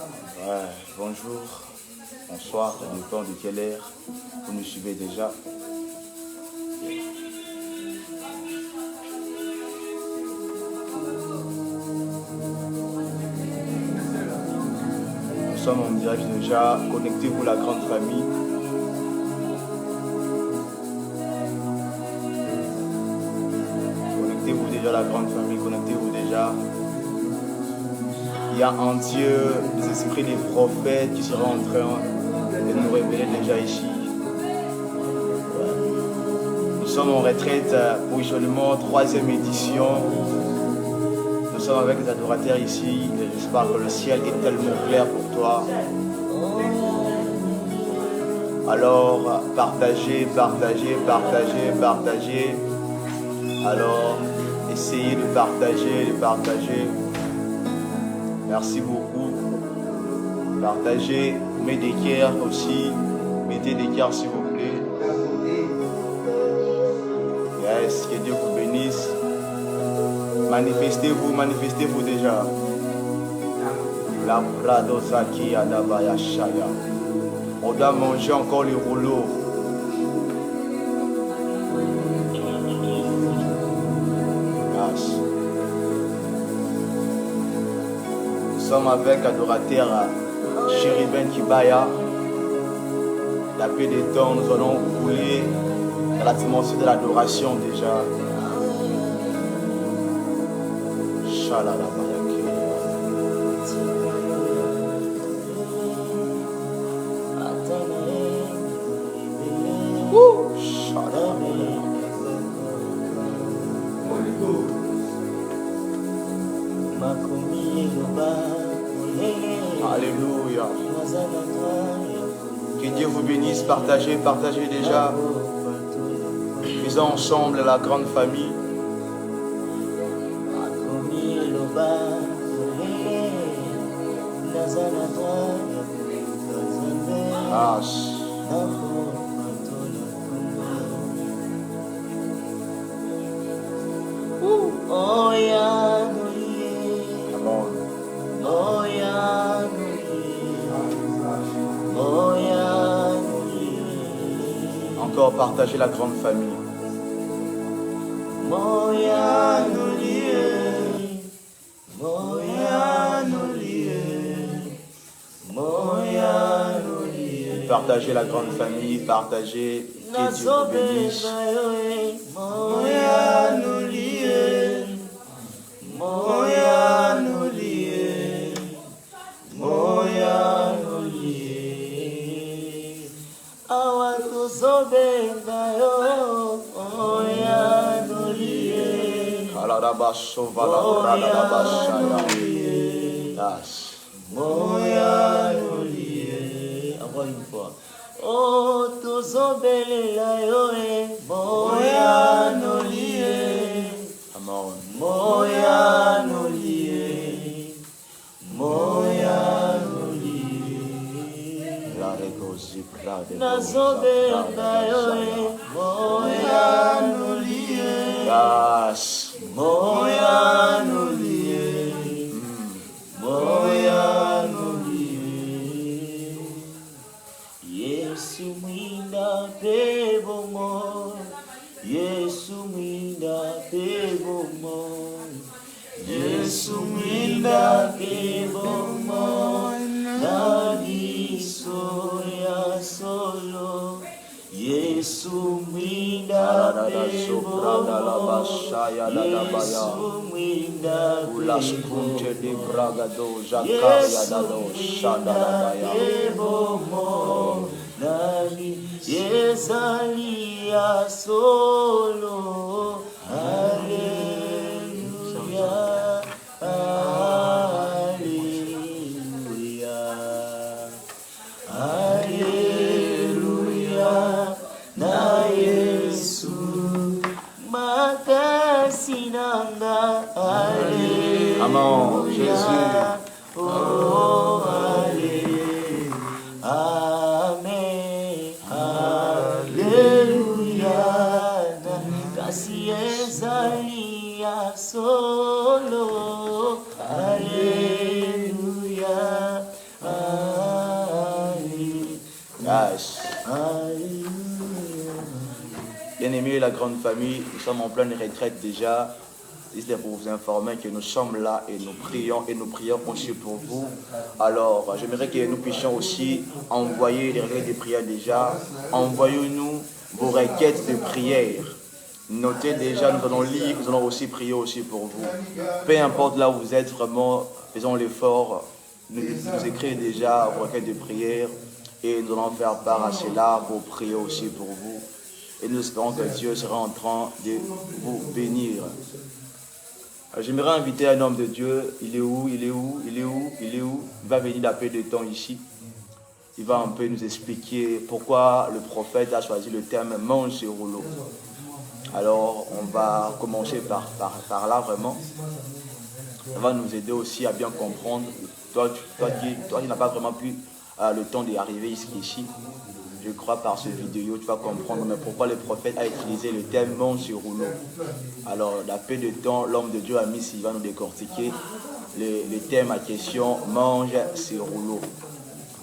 Ouais, bonjour, bonsoir, ça dépend de quelle heure vous nous suivez déjà. Nous sommes en direct déjà, connectez-vous la grande famille. Connectez-vous déjà la grande famille, connectez-vous déjà. Il y a en Dieu des esprits des prophètes qui seront en train de nous révéler déjà ici. Nous sommes en retraite pour isolement, 3e édition. Nous sommes avec les adorateurs ici. J'espère que le ciel est tellement clair pour toi. Alors, partagez, partagez, partagez, partagez. Alors, essayez de partager, de partager. Merci beaucoup. Partagez, mettez des cœurs aussi. Mettez des cœurs s'il vous plaît. Yes, que Dieu vous bénisse. Manifestez-vous déjà. La Pradosaki Adabaya Shaya. On doit manger encore les rouleaux. Yes. Nous sommes avec adorateur Chériben Kibaya. La paix des temps, nous allons rouler dans la dimension de l'adoration déjà. Alléluia. Que Dieu vous bénisse. Partagez, partagez déjà. Faisons ensemble la grande famille. Ah. Oh yeah. Encore partager la grande famille. Partagez la grande famille, partagez. Que Dieu vous bénisse. Encore une fois. Oh, tozobelela yoe, moya nolie. Amen. Moya nolie. Moya nolie. La regosi prade. Nazobela yoe, moya nolie. Yes. Moya nolie. Moya nolie. Yesu mwinda pebomo. Yesu mwinda pebomo. Yesu mwinda pebomo. Nabiso ya solo. Yesu mwinda pebomo. Yesu mwinda pebomo. Nani yezalia solo. Hallelujah, hallelujah, hallelujah. Na Yesu makasi nanga. Hallelujah. Amen. Jésus. Oh, hallelujah. Amen. Hallelujah. Kasi ezali Bien-aimés, la grande famille, nous sommes en pleine retraite déjà. C'était pour vous informer que nous sommes là et nous prions aussi pour vous. Alors, j'aimerais que nous puissions aussi envoyer les requêtes de prière déjà. Envoyez-nous vos requêtes de prière. Notez déjà, nous allons lire, nous allons aussi prier aussi pour vous. Peu importe là où vous êtes, vraiment, faisons l'effort. Nous écrivez déjà vos requêtes de prière et nous allons faire part à cela pour prier aussi pour vous. Et nous espérons que Dieu sera en train de vous bénir. J'aimerais inviter un homme de Dieu. Il est où? Il va venir d'appeler de temps ici. Il va un peu nous expliquer pourquoi le prophète a choisi le terme « mange ce rouleau ». Alors, on va commencer par là vraiment. Ça va nous aider aussi à bien comprendre. Toi qui n'as pas vraiment pu le temps d'y arriver ici. Je crois par cette vidéo, tu vas comprendre mais pourquoi le prophète a utilisé le terme « mange ce rouleau ». Alors, la peu de temps, l'homme de Dieu a mis, il va nous décortiquer le thème à question « mange ce rouleau ».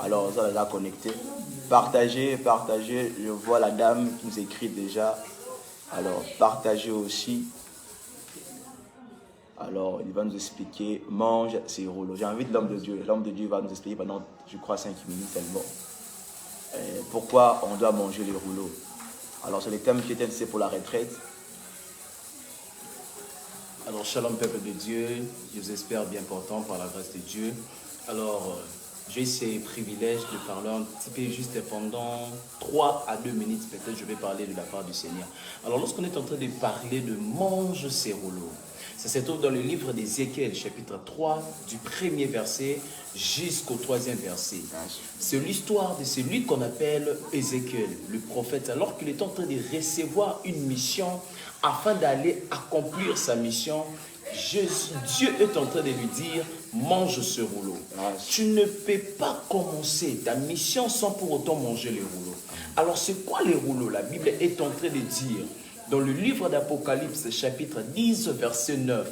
Alors, ça va connecter. Partagez. Je vois la dame qui nous écrit déjà. Alors, partagez aussi. Alors, il va nous expliquer « mange ce rouleau ». J'invite l'homme de Dieu. L'homme de Dieu va nous expliquer pendant, je crois, 5 minutes seulement. Pourquoi on doit manger les rouleaux. Alors c'est le thème qui est intéressé pour la retraite. Alors shalom peuple de Dieu, je vous espère bien portant par la grâce de Dieu. Alors j'ai ce privilège de parler un petit peu juste pendant 3 à 2 minutes, peut-être je vais parler de la part du Seigneur. Alors lorsqu'on est en train de parler de mange ces rouleaux, ça se trouve dans le livre d'Ézéchiel, chapitre 3, du 1er verset jusqu'au 3e verset. C'est l'histoire de celui qu'on appelle Ézéchiel, le prophète, alors qu'il est en train de recevoir une mission afin d'aller accomplir sa mission. Dieu est en train de lui dire, mange ce rouleau. Tu ne peux pas commencer ta mission sans pour autant manger les rouleaux. Alors c'est quoi les rouleaux? La Bible est en train de dire, dans le livre d'Apocalypse, chapitre 10, verset 9,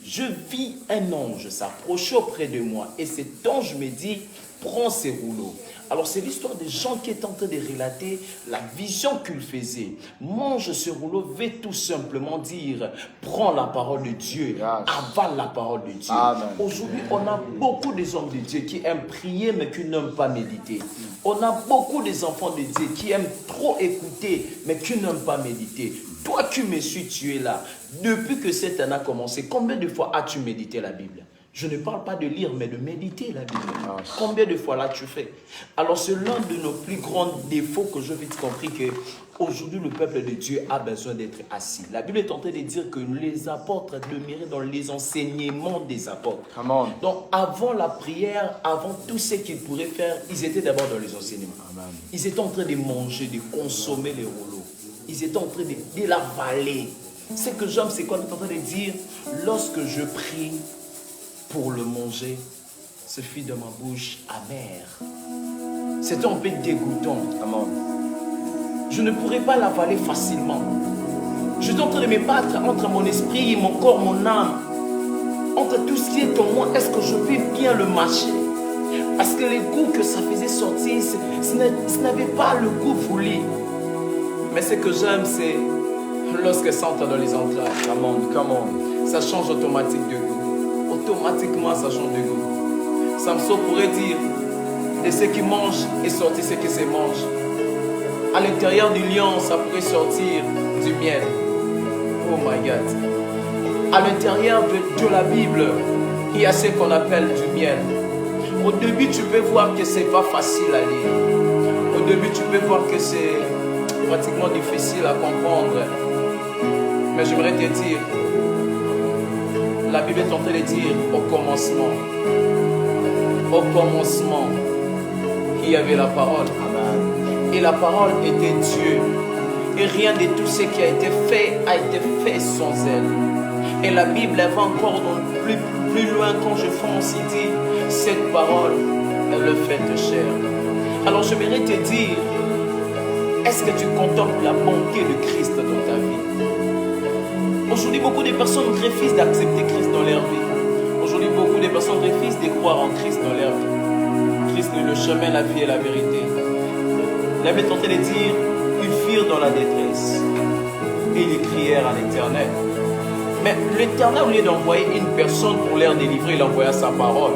je vis un ange s'approcher auprès de moi et cet ange me dit, prends ces rouleaux. Alors c'est l'histoire des gens qui est en train de relater la vision qu'ils faisaient. Mange ce rouleau veut tout simplement dire, prends la parole de Dieu, avale la parole de Dieu. Aujourd'hui, on a beaucoup des hommes de Dieu qui aiment prier mais qui n'aiment pas méditer. On a beaucoup des enfants de Dieu qui aiment trop écouter mais qui n'aiment pas méditer. Toi qui me suis, tu es là. Depuis que cette année a commencé, combien de fois as-tu médité la Bible? Je ne parle pas de lire, mais de méditer la Bible. Combien de fois l'as-tu fait? Alors, c'est l'un de nos plus grands défauts que je vite compris que aujourd'hui, le peuple de Dieu a besoin d'être assis. La Bible est en train de dire que les apôtres demeuraient dans les enseignements des apôtres. Donc, avant la prière, avant tout ce qu'ils pourraient faire, ils étaient d'abord dans les enseignements. Ils étaient en train de manger, de consommer les rouleaux. Ils étaient en train de l'avaler. Ce que j'aime, c'est qu'on est en train de dire, lorsque je prie pour le manger, ce fut de ma bouche amère. C'était un peu dégoûtant. Je ne pourrais pas l'avaler facilement. Je suis en train de me battre entre mon esprit, mon corps, mon âme. Entre tout ce qui est en moi, est-ce que je peux bien le mâcher? Parce que les goûts que ça faisait sortir, ce n'avait pas le goût voulu. Mais ce que j'aime, c'est lorsque ça entre dans les entrailles. Ça change automatiquement de goût. Automatiquement, ça change de goût. Samson pourrait dire, de ce qui mange est sorti ce qui se mange. À l'intérieur du lion, ça pourrait sortir du miel. Oh my God. À l'intérieur de la Bible, il y a ce qu'on appelle du miel. Au début, tu peux voir que c'est pas facile à lire. Au début, tu peux voir que c'est pratiquement difficile à comprendre. Mais j'aimerais te dire, la Bible est en train de dire au commencement, il y avait la parole. Et la parole était Dieu. Et rien de tout ce qui a été fait sans elle. Et la Bible va encore plus loin quand je fonce, il dit, cette parole, elle le fait de chair. Alors je voudrais te dire, est-ce que tu contemples la bonté de Christ dans ta vie? Aujourd'hui, beaucoup de personnes refusent d'accepter Christ dans leur vie. Aujourd'hui, beaucoup de personnes refusent de croire en Christ dans leur vie. Christ est le chemin, la vie et la vérité. La Bible est en train de dire, ils firent dans la détresse. et ils crièrent à l'Éternel. Mais l'Éternel, au lieu d'envoyer une personne pour leur délivrer, il envoya sa parole.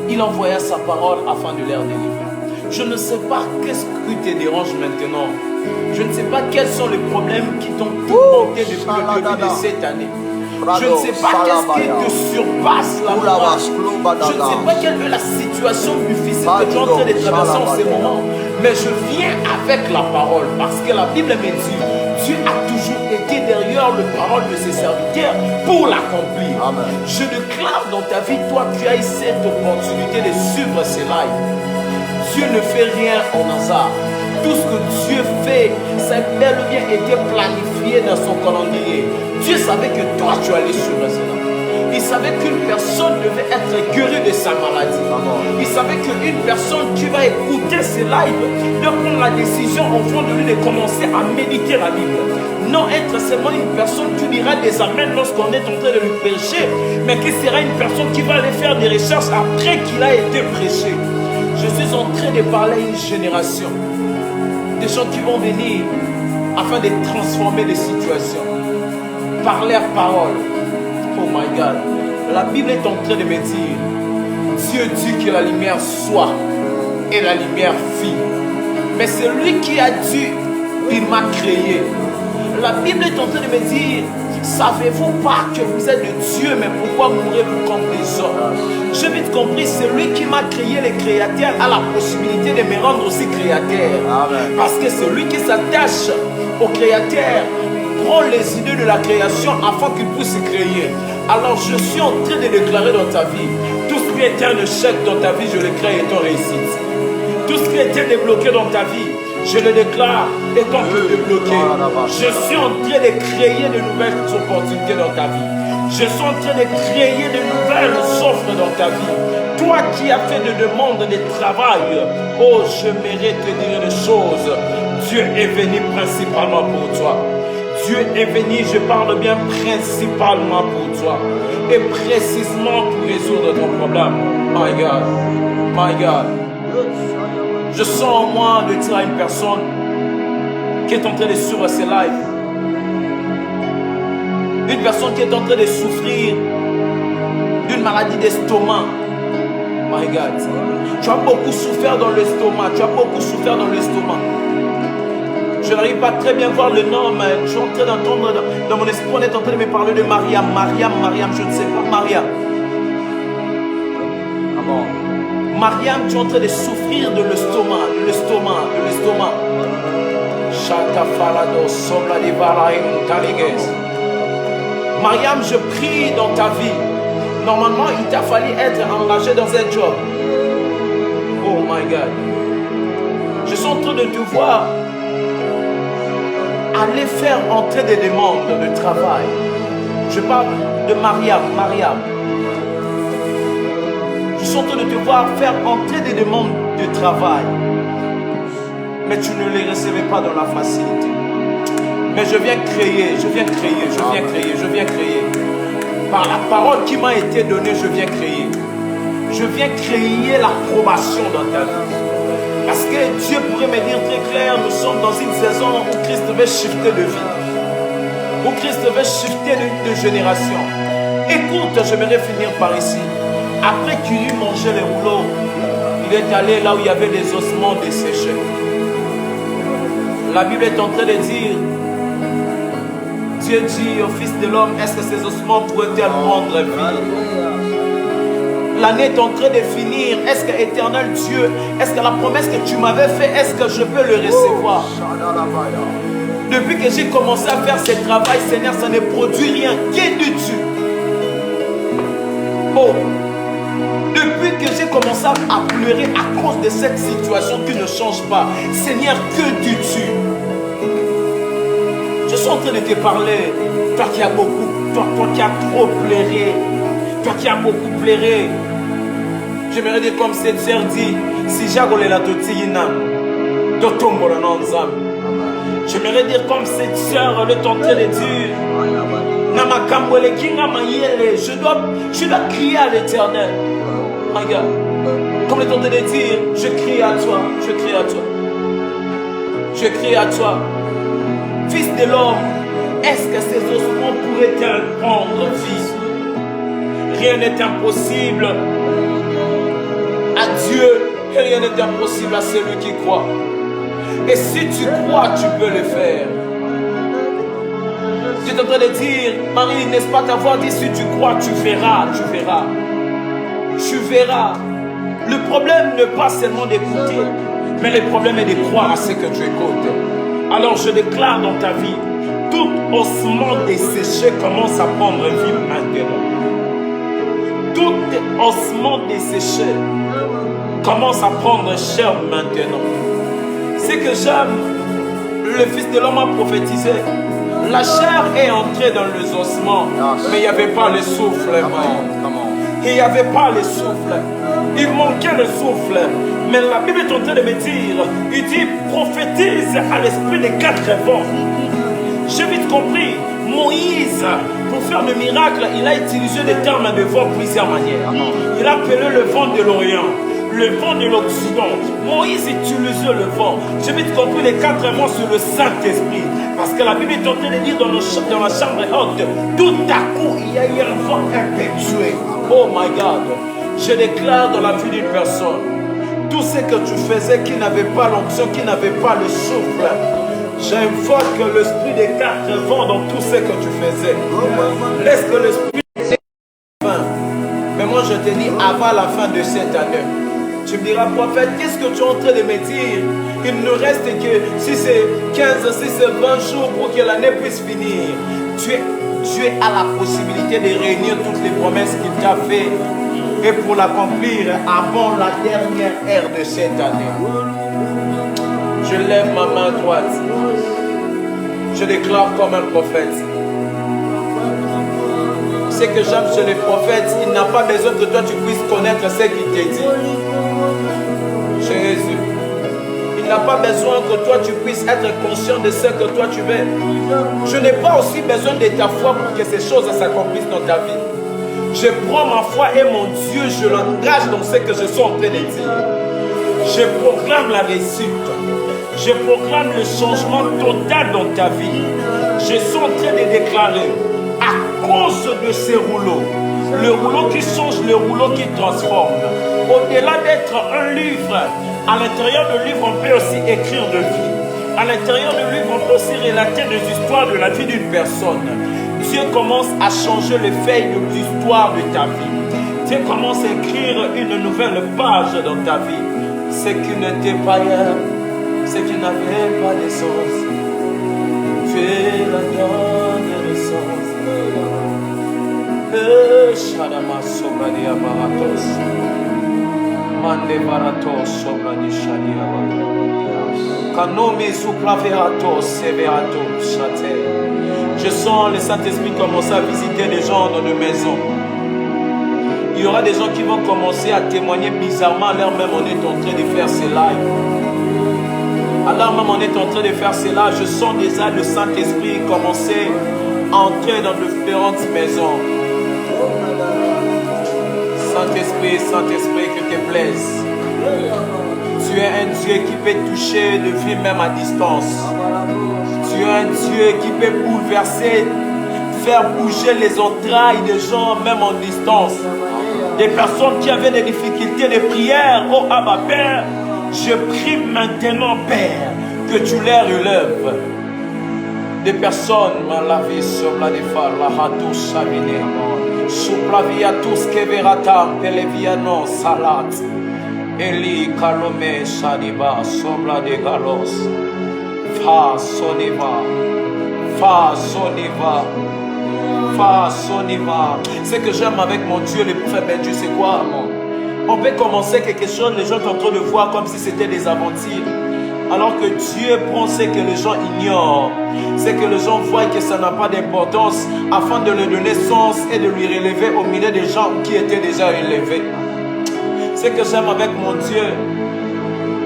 Il envoya sa parole afin de leur délivrer. Je ne sais pas qu'est-ce qui te dérange maintenant. Je ne sais pas quels sont les problèmes qui t'ont tourmenté depuis le début de cette année. Je ne sais pas qu'est-ce qui te surpasse la foi. Je ne sais pas quelle est la situation difficile que tu es en train de traverser en ce moment. Mais je viens avec la parole parce que la Bible me dit Dieu a toujours été derrière la parole de ses serviteurs pour l'accomplir. Je déclare dans ta vie, toi, tu as eu cette opportunité de suivre ces lives. Dieu ne fait rien en hasard. Tout ce que Dieu fait, ça a bel et bien été planifié dans son calendrier. Dieu savait que toi, tu allais suivre cela. Il savait qu'une personne devait être guérie de sa maladie. Il savait qu'une personne qui va écouter ces lives doit prendre la décision au fond de lui de commencer à méditer la Bible. Non être seulement une personne qui dira des amens lorsqu'on est en train de lui prêcher, mais qui sera une personne qui va aller faire des recherches après qu'il a été prêché. Je suis en train de parler à une génération. Des gens qui vont venir afin de transformer les situations par leurs paroles. Oh my God. La Bible est en train de me dire Dieu dit que la lumière soit et la lumière fit. Mais c'est lui qui a dit il m'a créé. La Bible est en train de me dire savez-vous pas que vous êtes de Dieu, mais pourquoi mourrez-vous comme des hommes? J'ai vite compris, c'est lui qui m'a créé les créateurs a la possibilité de me rendre aussi créateur. Amen. Parce que c'est lui qui s'attache au créateur, prend les idées de la création afin qu'il puisse créer. Alors je suis en train de déclarer dans ta vie, tout ce qui était un échec dans ta vie, je le crée étant réussite. Tout ce qui était débloqué dans ta vie, je le déclare étant débloqué. Je suis en train de créer de nouvelles opportunités dans ta vie. Je suis en train de créer de nouvelles offres dans ta vie. Toi qui as fait des demandes de travail, oh, j'aimerais te dire des choses. Dieu est venu principalement pour toi. Dieu est venu, je parle bien principalement pour toi. Et précisément pour résoudre ton problème. My God, my God. Je sens en moi de dire à une personne qui est en train de suivre ses lives. Une personne qui est en train de souffrir d'une maladie d'estomac. My God. Tu as beaucoup souffert dans l'estomac. Tu as beaucoup souffert dans l'estomac. Je n'arrive pas très bien à voir le nom, mais je suis en train d'entendre dans mon esprit, on est en train de me parler de Mariam. Mariam, je ne sais pas, Mariam. Mariam, tu es en train de souffrir de l'estomac, de l'estomac, de l'estomac. Mariam, je prie dans ta vie. Normalement, il t'a fallu être engagé dans un job. Oh my God. Je suis en train de te voir aller faire entrer des demandes de travail. Je parle de Mariam. Je suis en train de te voir faire entrer des demandes de travail. Mais tu ne les recevais pas dans la facilité. Mais je viens créer. Par la parole qui m'a été donnée, je viens créer. Je viens créer l'approbation dans ta vie. Parce que Dieu pourrait me dire très clair, nous sommes dans une saison où Christ veut shifter de vie. Où Christ veut shifter de génération. Écoute, j'aimerais finir par ici. Après qu'il eut mangé les rouleaux, il est allé là où il y avait des ossements desséchés. La Bible est en train de dire, Dieu dit au Fils de l'homme, est-ce que ces ossements pourraient-ils prendre vie? L'année est en train de finir. Est-ce que éternel Dieu, est-ce que la promesse que tu m'avais faite, est-ce que je peux le recevoir? Depuis que j'ai commencé à faire ce travail, Seigneur, ça ne produit rien. Que dis-tu? Oh, depuis que j'ai commencé à pleurer à cause de cette situation qui ne change pas, Seigneur, que dis-tu? Je suis en train de te parler, toi qui as beaucoup, toi qui as trop pleuré, toi qui as beaucoup pleuré. J'aimerais dire comme cette sœur dit, si j'agole la totina, dotombola nanzam. J'aimerais dire comme cette sœur le tentait de dire, namakamwele kinga mayele, je dois crier à l'Éternel. My God. Comme le tentait de dire, je crie à toi, je crie à toi. Je crie à toi. Fils de l'homme, est-ce que ces ossements pourraient-ils prendre vie? Rien n'est impossible à Dieu et rien n'est impossible à celui qui croit. Et si tu crois, tu peux le faire. Tu es en train de dire, Marie, n'est-ce pas t'avoir dit, si tu crois, tu verras, tu verras. Tu verras. Le problème n'est pas seulement d'écouter, mais le problème est de croire à ce que tu écoutes. Alors je déclare dans ta vie, tout ossement desséché commence à prendre vie maintenant. Tout ossement desséché commence à prendre chair maintenant. C'est que j'aime, le Fils de l'homme a prophétisé. La chair est entrée dans les ossements, mais il n'y avait pas le souffle. Il n'y avait pas le souffle. Il manquait le souffle. Mais la Bible est en train de me dire, il dit, prophétise à l'esprit des 4 vents. J'ai vite compris, Moïse, pour faire le miracle, il a utilisé des termes de vent de plusieurs manières. Il a appelé le vent de l'Orient, le vent de l'Occident. Moïse utilisait le vent. J'ai vite compris les 4 vents sur le Saint-Esprit. Parce que la Bible est en train de dire dans la chambre haute, tout à coup, il y a eu un vent impétueux. Oh my God. Je déclare dans la vie d'une personne, tout ce que tu faisais qui n'avait pas l'onction, qui n'avait pas le souffle, j'invoque l'esprit des 4 vents dans tout ce que tu faisais. Laisse que l'esprit des 4 vents. Mais moi je te dis, avant la fin de cette année, tu me diras, prophète, qu'est-ce que tu es en train de me dire? Il ne reste que, si c'est 15, si c'est 20 jours pour que l'année puisse finir. Dieu a la possibilité de réunir toutes les promesses qu'il t'a faites et pour l'accomplir avant la dernière ère de cette année. Je lève ma main droite. Je déclare comme un prophète. Ce que j'aime chez les prophètes, il n'a pas besoin que toi tu puisses connaître ce qu'il t'a dit. Jésus. Il n'a pas besoin que toi tu puisses être conscient de ce que toi tu veux. Je n'ai pas aussi besoin de ta foi pour que ces choses s'accomplissent dans ta vie. Je prends ma foi et mon Dieu, je l'engage dans ce que je suis en train de dire. Je proclame la réussite. Je proclame le changement total dans ta vie. Je suis en train de déclarer, à cause de ces rouleaux, le rouleau qui change, le rouleau qui transforme. Au-delà d'être un livre, à l'intérieur du livre, on peut aussi écrire de vie. À l'intérieur du livre, on peut aussi relater des histoires de la vie d'une personne. Dieu commence à changer les feuilles de l'histoire de ta vie. Dieu commence à écrire une nouvelle page dans ta vie. Ce qui n'était pas hier, ce qui n'avait pas de sens, tu la donnes de sens. Shadama sobra di abaratos, mande baratos sobra di shadiaba. Kanomi suplaveratos severatos chate. Je sens le Saint-Esprit commencer à visiter les gens dans nos maisons. Il y aura des gens qui vont commencer à témoigner bizarrement alors même on est en train de faire ces lives. Alors même on est en train de faire ces lives, je sens déjà le Saint-Esprit commencer à entrer dans différentes maisons. Saint-Esprit, Saint-Esprit, que te plaise. Tu es un Dieu qui peut toucher de vie même à distance. Tu es un Dieu qui peut bouleverser, faire bouger les entrailles des gens même en distance. Des personnes qui avaient des difficultés de prière. Oh Abba Père, je prie maintenant Père que tu les relèves. Des personnes, la vie sur la défar, la hatou chamine, suplavia tous que veratam, peleviano salat, Eli kalome shadiba, sobla de galos, fa soniva, fa soniva. Ce que j'aime avec mon Dieu, le prophète Ben Dieu, c'est quoi? On peut commencer quelque chose, les gens sont en train de voir comme si c'était des aventures. Alors que Dieu prend ce que les gens ignorent, ce que les gens voient que ça n'a pas d'importance, afin de lui donner sens et de lui relever au milieu des gens qui étaient déjà élevés. Ce que j'aime avec mon Dieu,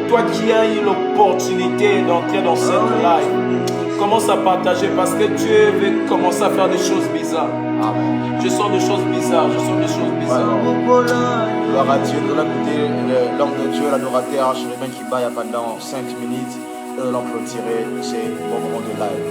toi qui as eu l'opportunité d'entrer dans cette live, commence à partager parce que Dieu veut commencer à faire des choses bizarres. Amen. Je sens des choses bizarres, je sens des choses bizarres. Gloire à Dieu, nous allons écouter l'homme de Dieu, l'adorateur, je qui baille pendant 5 minutes et nous allons clôturer ces bons moments de live.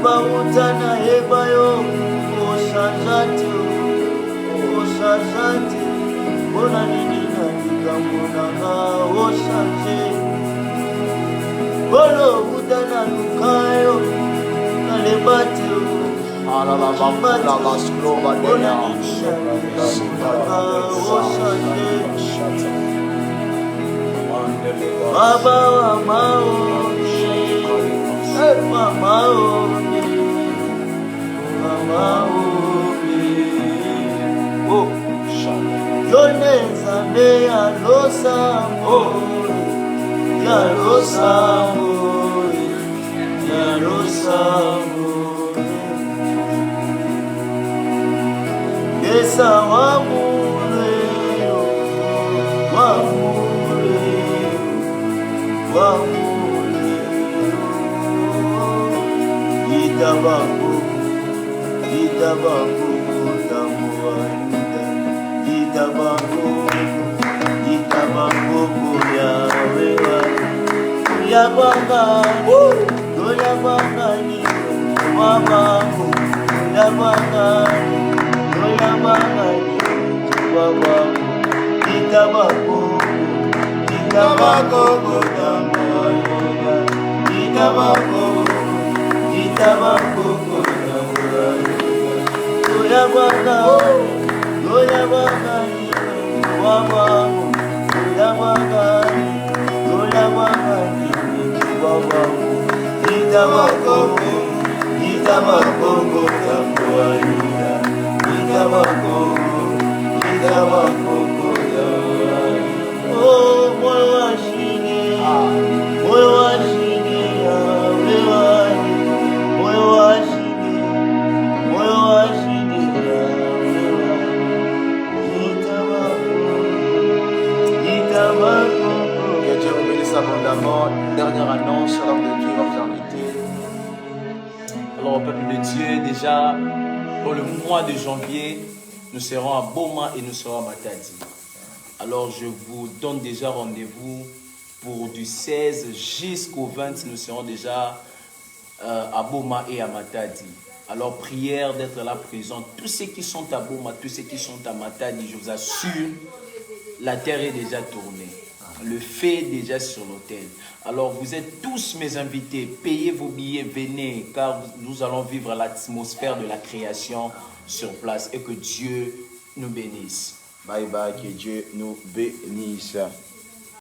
Bautana ebayo osajati osajati bona nini na likambo na osaje bolo utana lukayo na lebati ala la basklova de bona nini na osaje baba wa mao mama oh yoneza ne ya losambo esa wamule Itabangu ya wewa ya banga ni mamangu ya banga ni babangu itabangu Que Dieu vous bénisse abondamment. Dernière annonce, l'homme de Dieu va vous inviter. Alors, au peuple de Dieu, déjà, pour le mois de janvier, nous serons à Boma et nous serons à Matadi. Alors, je vous donne déjà rendez-vous pour du 16 jusqu'au 20. Nous serons déjà à Boma et à Matadi. Alors, prière d'être là présent. Tous ceux qui sont à Boma, tous ceux qui sont à Matadi, je vous assure, la terre est déjà tournée. Le feu est déjà sur l'autel. Alors, vous êtes tous mes invités. Payez vos billets, venez, car nous allons vivre l'atmosphère de la création sur place et que Dieu nous bénisse. Bye bye, que Dieu nous bénisse.